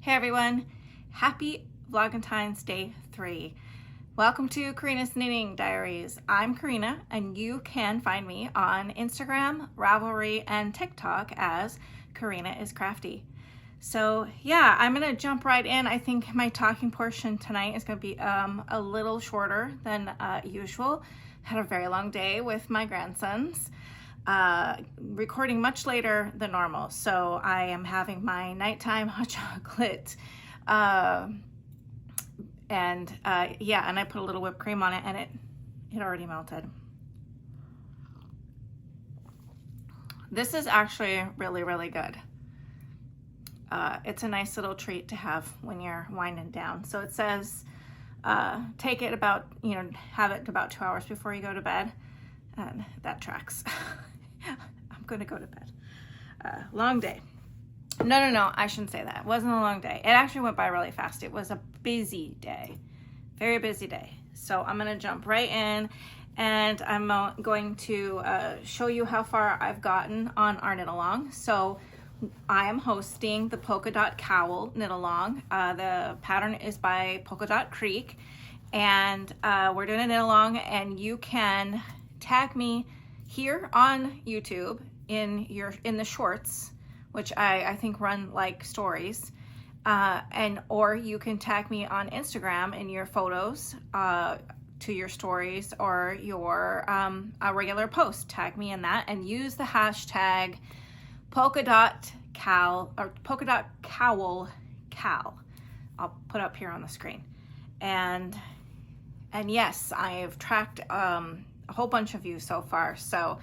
Hey everyone, happy Vlogentines Day 3. Welcome to Corrina's Knitting Diaries. I'm Corrina and you can find me on Instagram, Ravelry, and TikTok as Corrina is Crafty. So yeah, I'm gonna jump right in. I think my talking portion tonight is gonna be a little shorter than usual. Had a very long day with my grandsons. Recording much later than normal, so I am having my nighttime hot chocolate, yeah, and I put a little whipped cream on it, and it already melted. This is actually really good. It's a nice little treat to have when you're winding down. So it says take it about, have it about 2 hours before you go to bed, and that tracks. I'm gonna go to bed. Long day. No, I shouldn't say that. It wasn't a long day. It actually went by really fast. It was a busy day, very busy day. So I'm gonna jump right in, and I'm going to show you how far I've gotten on our knit along. So I am hosting the Polkadot cowl knit along. The pattern is by Polkadot Creek, and we're doing a knit along, and you can tag me here on YouTube in the shorts, which I think run like stories, or you can tag me on Instagram in your photos to your stories or your a regular post. Tag me in that and use the hashtag Polkadot cowl or Polkadot cowl. I'll put up here on the screen, and yes, I've tracked a whole bunch of you so far, so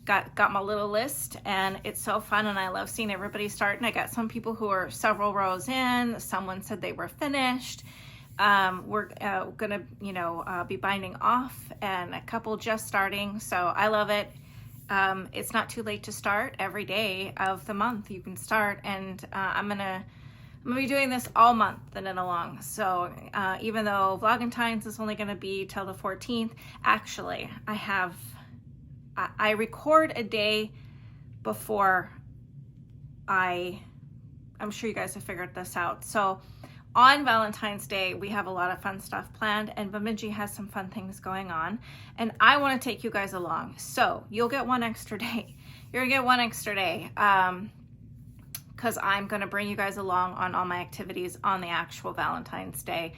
got my little list, and it's so fun, and I love seeing everybody start. And I got some people who are several rows in. Someone said they were finished. We're gonna be binding off, and a couple just starting, so I love it. It's not too late to start. Every day of the month you can start, and I'm gonna be doing this all month, the knit along. So even though Vlogentines is only gonna be till the 14th, actually I record a day before I'm sure you guys have figured this out. So on Valentine's Day, we have a lot of fun stuff planned, and Bemidji has some fun things going on, and I wanna take you guys along. So you'll get one extra day. You're gonna get one extra day. Because I'm going to bring you guys along on all my activities on the actual Valentine's Day.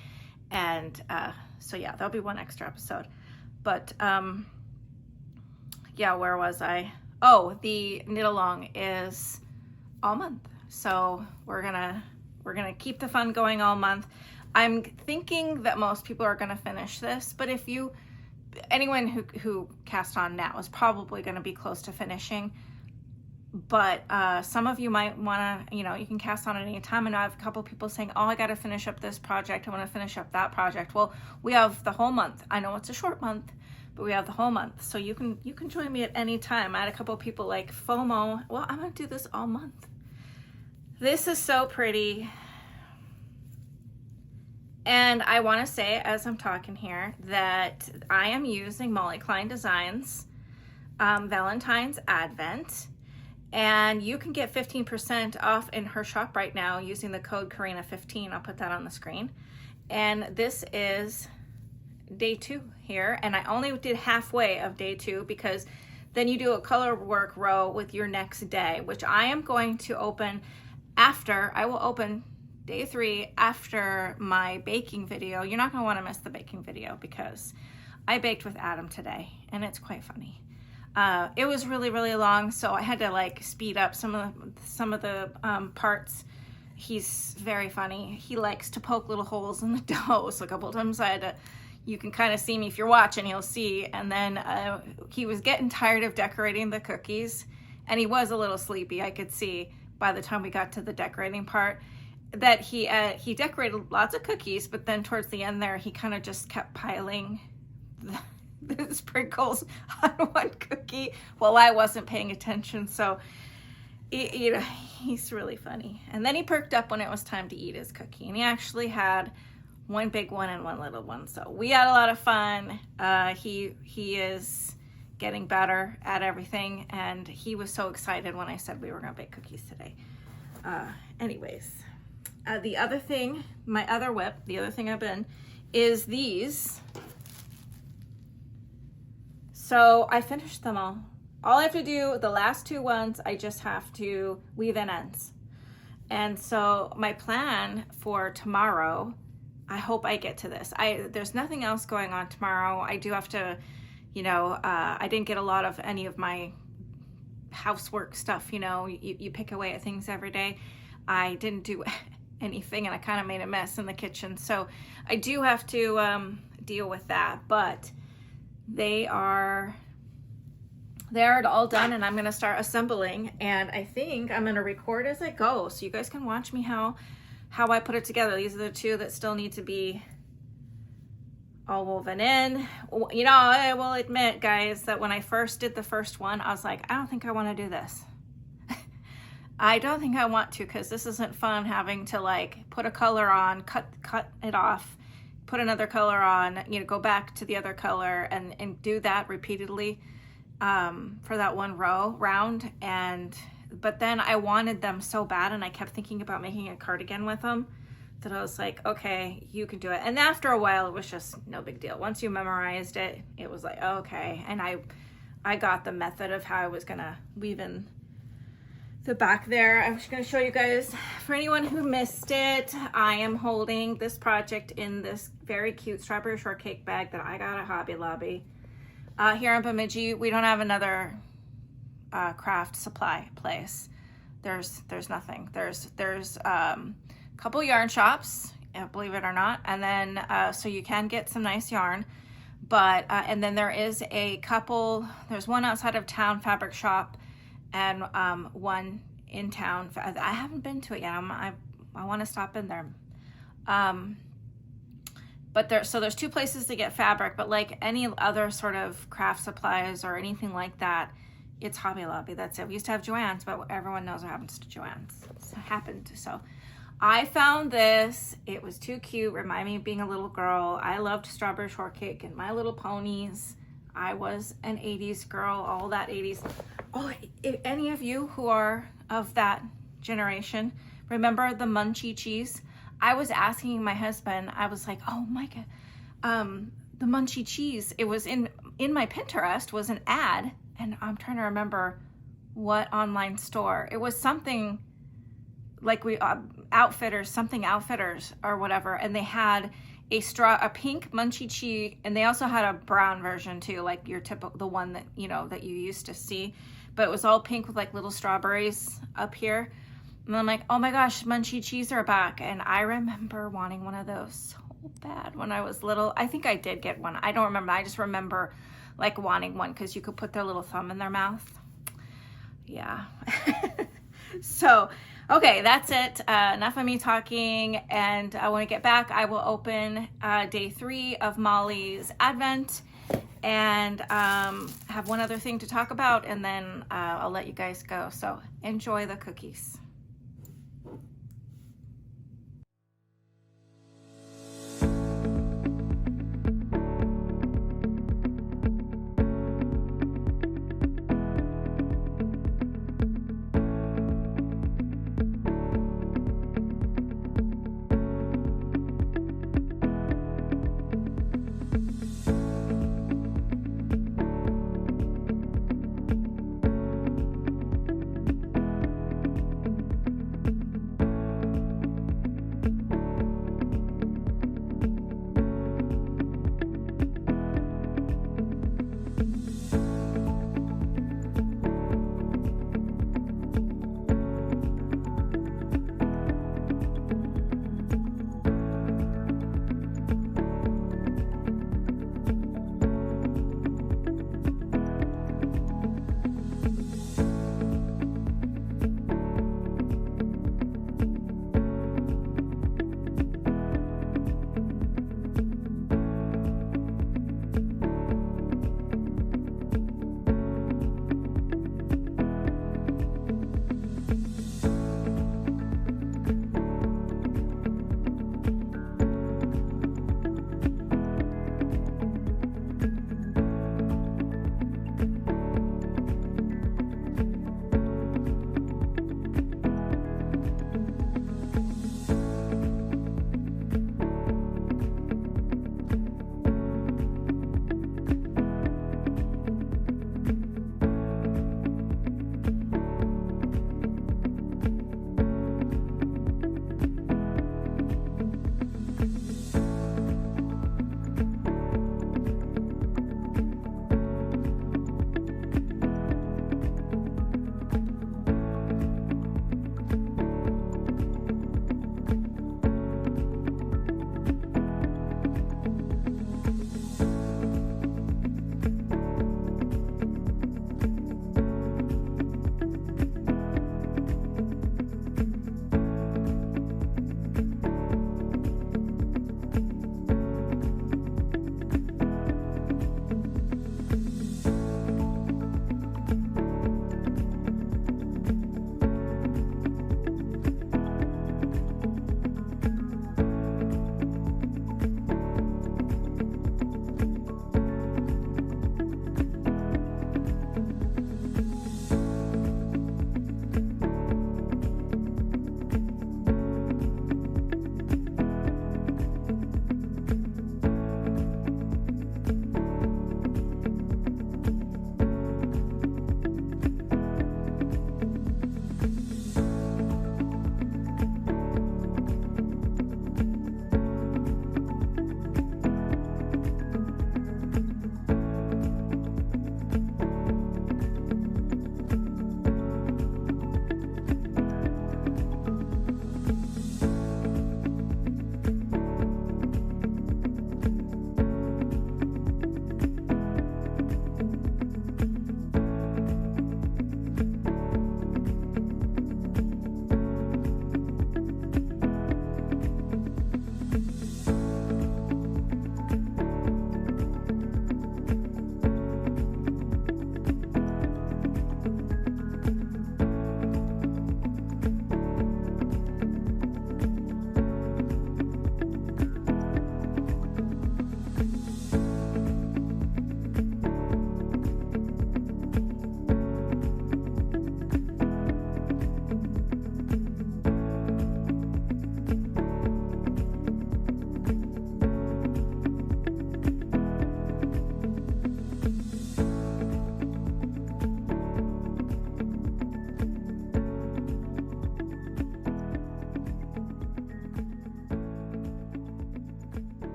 And so yeah, there'll be one extra episode. But yeah, where was I? Oh, the knit along is all month. So we're gonna keep the fun going all month. I'm thinking that most people are gonna finish this, but if anyone who cast on now is probably gonna be close to finishing. But some of you might want to, you can cast on at any time. And I have a couple people saying, oh, I got to finish up this project. I want to finish up that project. Well, we have the whole month. I know it's a short month, but we have the whole month. So you can join me at any time. I had a couple people like FOMO. Well, I'm going to do this all month. This is so pretty. And I want to say, as I'm talking here, that I am using Molly Klein Designs Valentine's Advent. And you can get 15% off in her shop right now using the code Corrina15. I'll put that on the screen. And this is day 2 here. And I only did halfway of day 2 because then you do a color work row with your next day, which I am going to open after. I will open day 3 after my baking video. You're not going to want to miss the baking video because I baked with Adam today, and it's quite funny. It was really long, so I had to like speed up some of the parts. He's very funny. He likes to poke little holes in the dough, so a couple of times you can kind of see me if you're watching, you'll see. And then he was getting tired of decorating the cookies, and he was a little sleepy. I could see by the time we got to the decorating part that he decorated lots of cookies, but then towards the end there, he kind of just kept piling the sprinkles on one cookie while I wasn't paying attention. So he's really funny. And then he perked up when it was time to eat his cookie, and he actually had one big one and one little one. So we had a lot of fun. He is getting better at everything, and he was so excited when I said we were gonna bake cookies today. Anyways, the other thing, my other whip, the other thing I've been, is these. So I finished them all. All I have to do, the last two ones, I just have to weave in ends. And so my plan for tomorrow, I hope I get to this. There's nothing else going on tomorrow. I do have to, you know, I didn't get a lot of any of my housework stuff, you know, you pick away at things every day. I didn't do anything, and I kind of made a mess in the kitchen. So I do have to deal with that, but they are all done, and I'm going to start assembling, and I think I'm going to record as I go so you guys can watch me how I put it together. These are the two that still need to be all woven in. You know, I will admit, guys, that when I first did the first one, I was like, I don't think I want to do this. I don't think I want to, because this isn't fun having to like put a color on, cut it off, put another color on, you know, go back to the other color and do that repeatedly for that one round. But then I wanted them so bad, and I kept thinking about making a cardigan with them, that I was like, okay, you can do it. And after a while, it was just no big deal. Once you memorized it, it was like, okay. And I got the method of how I was gonna weave in the back there. I'm just gonna show you guys, for anyone who missed it, I am holding this project in this very cute strawberry shortcake bag that I got at Hobby Lobby. Here in Bemidji, we don't have another craft supply place. There's nothing. There's a couple yarn shops, believe it or not, and then so you can get some nice yarn, but and then there is a couple. There's one outside of town fabric shop, and one in town. I haven't been to it yet. I want to stop in there. But there's two places to get fabric, but like any other sort of craft supplies or anything like that, it's Hobby Lobby. That's it. We used to have Joann's, but everyone knows what happens to Joann's. So I found this. It was too cute. Reminded me of being a little girl. I loved strawberry shortcake and My Little Ponies. I was an 80s girl, all that 80s. Oh, if any of you who are of that generation remember the Munchie cheese? I was asking my husband, I was like, oh my God, the Munchie cheese. It was in my Pinterest was an ad, and I'm trying to remember what online store. It was something like Outfitters or whatever, and they had a pink Munchie cheese, and they also had a brown version too, like your typical, the one that you know that you used to see, but it was all pink with like little strawberries up here. And I'm like, oh my gosh, Munchie cheese are back. And I remember wanting one of those so bad when I was little. I think I did get one. I don't remember. I just remember like wanting one because you could put their little thumb in their mouth. Yeah. So, okay, that's it. Enough of me talking. And when I get back, I will open day 3 of Molly's Advent and have one other thing to talk about. And then I'll let you guys go. So enjoy the cookies.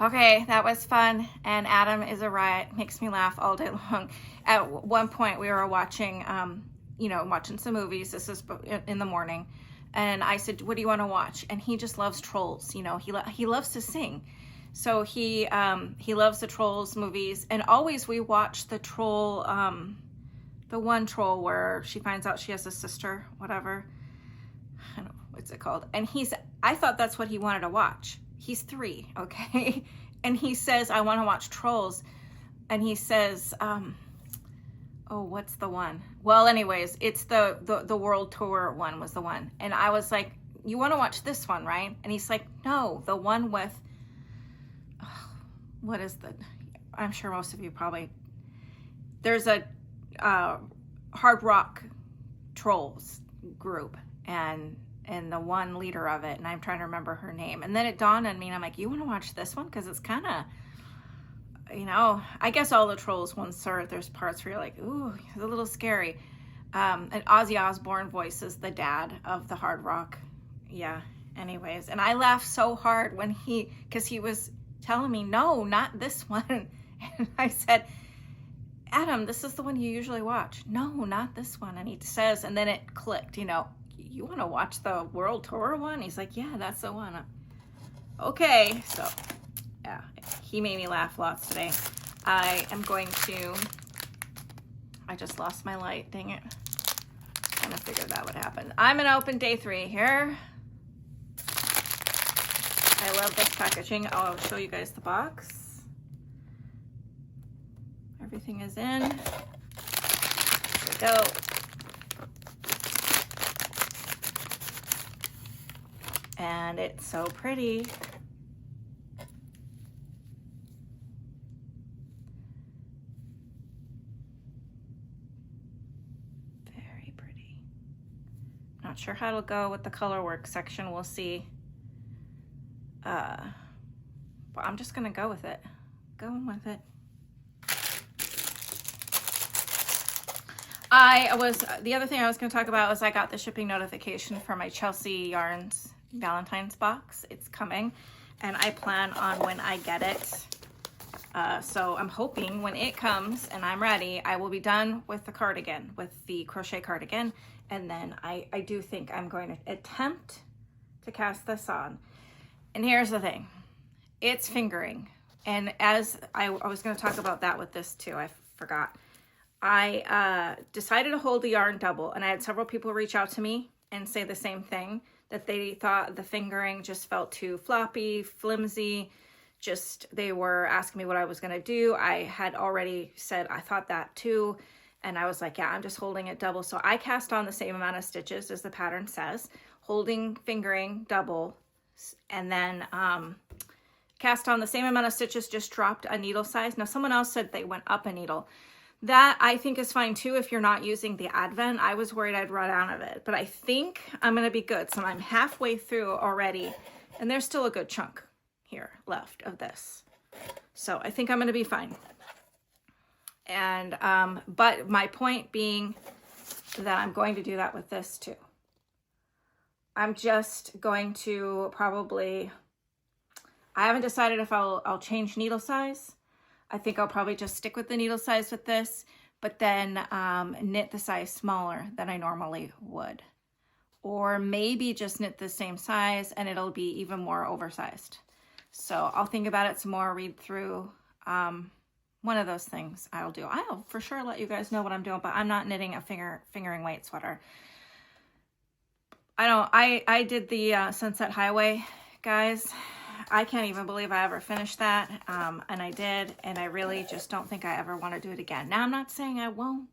Okay, that was fun, and Adam is a riot. Makes me laugh all day long. At one point, we were watching, watching some movies. This is in the morning, and I said, "What do you want to watch?" And he just loves Trolls. He loves to sing, so he loves the Trolls movies. And always we watch the Troll, the one Troll where she finds out she has a sister, whatever. I don't know what's it called. And I thought that's what he wanted to watch. He's 3, okay? And he says, I want to watch Trolls. And he says, oh, what's the one? Well, anyways, it's the world tour one was the one. And I was like, you want to watch this one, right? And he's like, no, the one with, I'm sure most of you probably, there's a hard rock Trolls group. And the one leader of it, and I'm trying to remember her name. And then it dawned on me, and I'm like, you want to watch this one? Because it's kind of, I guess all the Trolls ones are, there's parts where you're like, ooh, it's a little scary. And Ozzy Osbourne voices the dad of the hard rock. Yeah, anyways. And I laughed so hard because he was telling me, no, not this one. And I said, Adam, this is the one you usually watch. No, not this one. And he says, and then it clicked, you want to watch the world tour one? He's like, yeah, that's the one. Okay, so yeah, he made me laugh lots today. I just lost my light, dang it. Kind of figured that would happen. I'm gonna open day 3 here. I love this packaging. I'll show you guys the box. Everything is in. Here we go. And it's so pretty. Very pretty. Not sure how it'll go with the color work section. We'll see. But I'm just gonna go with it. Going with it. The other thing I was gonna talk about was I got the shipping notification for my Chelsea Yarns Valentine's box. It's coming, and I plan on when I get it. So I'm hoping when it comes and I'm ready, I will be done with the cardigan, with the crochet cardigan, and then I do think I'm going to attempt to cast this on. And here's the thing, it's fingering, and as I was going to talk about that with this too, I forgot. I decided to hold the yarn double, and I had several people reach out to me and say the same thing, that they thought the fingering just felt too floppy, flimsy. They were asking me what I was going to do. I had already said I thought that too. And I was like, yeah, I'm just holding it double. So I cast on the same amount of stitches as the pattern says, holding fingering double, and then cast on the same amount of stitches, just dropped a needle size. Now, someone else said they went up a needle. That I think is fine too if you're not using the Advent. I was worried I'd run out of it, but I think I'm going to be good. So I'm halfway through already, and there's still a good chunk here left of this. So I think I'm going to be fine. And, but my point being that I'm going to do that with this too. I'm just going to probably, I haven't decided if I'll change needle size. I think I'll probably just stick with the needle size with this, but then knit the size smaller than I normally would. Or maybe just knit the same size and it'll be even more oversized. So I'll think about it some more, read through. One of those things I'll do. I'll for sure let you guys know what I'm doing, but I'm not knitting a fingering weight sweater. I did the Sunset Highway, guys. I can't even believe I ever finished that, and I did, and I really just don't think I ever want to do it again. Now, I'm not saying I won't.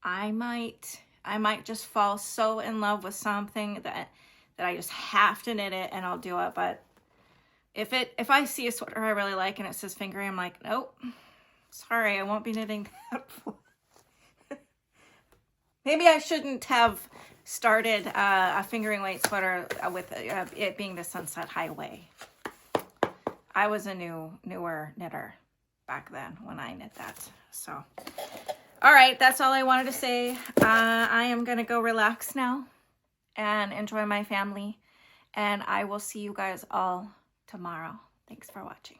I might just fall so in love with something that I just have to knit it, and I'll do it. But if I see a sweater I really like and it says fingering, I'm like, nope, sorry, I won't be knitting that. Maybe I shouldn't have started a fingering weight sweater with it being the Sunset Highway. I was a newer knitter back then when I knit that. So, all right, that's all I wanted to say. I am going to go relax now and enjoy my family. And I will see you guys all tomorrow. Thanks for watching.